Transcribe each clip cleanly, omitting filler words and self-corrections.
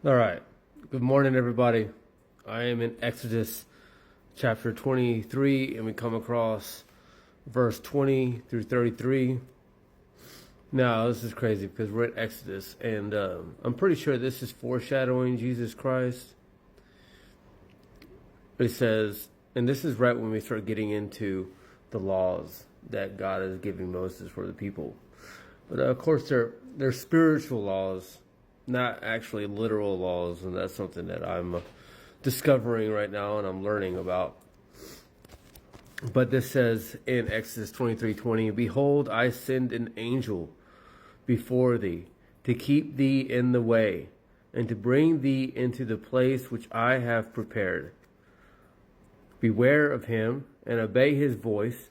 All right. Good morning, everybody. I am in Exodus chapter 23, and we come across verse 20 through 33. Now, this is crazy because we're in Exodus, and I'm pretty sure this is foreshadowing Jesus Christ. It says, and this is right when we start getting into the laws that God is giving Moses for the people. But of course, they're spiritual laws, not actually literal laws, and that's something that I'm discovering right now and I'm learning about. But this says in Exodus 23:20, "Behold, I send an angel before thee to keep thee in the way and to bring thee into the place which I have prepared. Beware of him and obey his voice.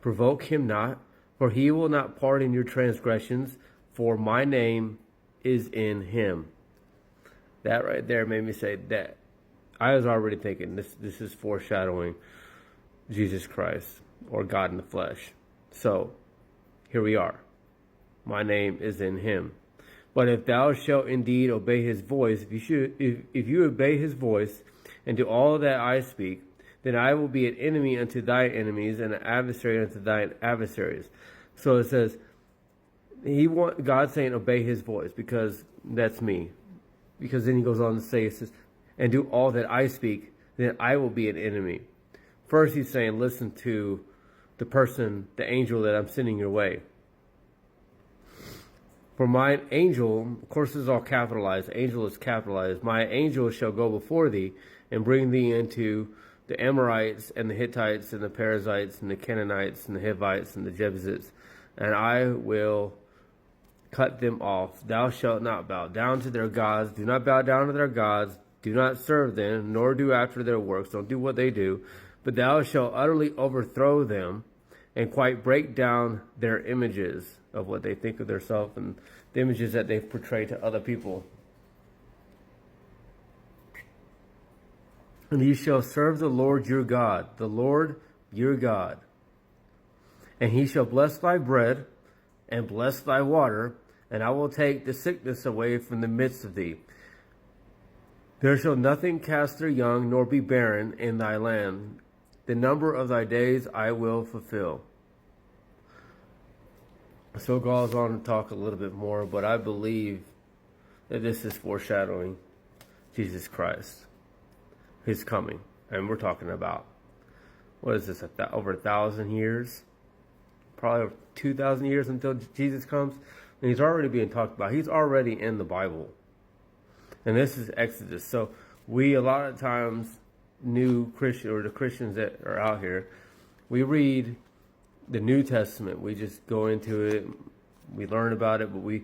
Provoke him not, for he will not pardon your transgressions, for my name is in him." That right there made me say that. I was already thinking this is foreshadowing Jesus Christ or God in the flesh. So here we are. My name is in him. "But if thou shalt indeed obey his voice, if you obey his voice and do all that I speak, then I will be an enemy unto thy enemies and an adversary unto thine adversaries." So it says, God's saying obey his voice because that's me. Because then he goes on to say, it says, "And do all that I speak, then I will be an enemy." First he's saying, listen to the person, the angel that I'm sending your way. "For my angel," of course this is all capitalized, angel is capitalized, "my angel shall go before thee and bring thee into the Amorites and the Hittites and the Perizzites and the Canaanites and the Hivites and the Jebusites, and I will cut them off. Thou shalt not bow down to their gods." Do not bow down to their gods. Do not serve them, nor do after their works. Don't do what they do. "But thou shalt utterly overthrow them and quite break down their images," of what they think of themselves and the images that they've portrayed to other people. "And ye shall serve the Lord your God, the Lord your God. And he shall bless thy bread and bless thy water, and I will take the sickness away from the midst of thee. There shall nothing cast their young, nor be barren in thy land. The number of thy days I will fulfill." So it goes on to talk a little bit more, but I believe that this is foreshadowing Jesus Christ, his coming. And we're talking about, what is this, over 1,000 years? Probably over 2,000 years until Jesus comes. And he's already being talked about. He's already in the Bible. And this is Exodus. So we, a lot of times, new Christian, or the Christians that are out here, we read the New Testament. We just go into it. We learn about it. But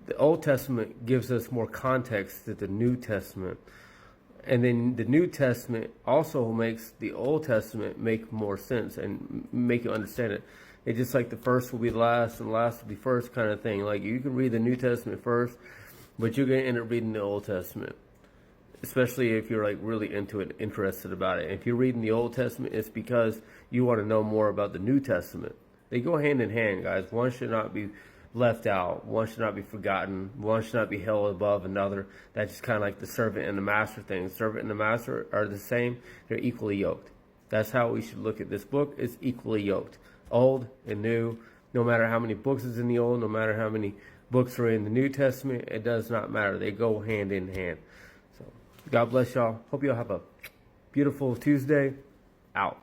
the Old Testament gives us more context than the New Testament. And then the New Testament also makes the Old Testament make more sense and make you understand it. It's just like the first will be last and last will be first kind of thing. Like you can read the New Testament first, but you're going to end up reading the Old Testament. Especially if you're like really into it, interested about it. If you're reading the Old Testament, it's because you want to know more about the New Testament. They go hand in hand, guys. One should not be left out. One should not be forgotten. One should not be held above another. That's just kind of like the servant and the master thing. The servant and the master are the same. They're equally yoked. That's how we should look at this book. It's equally yoked. Old and new. No matter how many books is in the Old, no matter how many books are in the New Testament, it does not matter. They go hand in hand. So God bless y'all. Hope y'all have a beautiful Tuesday. Out.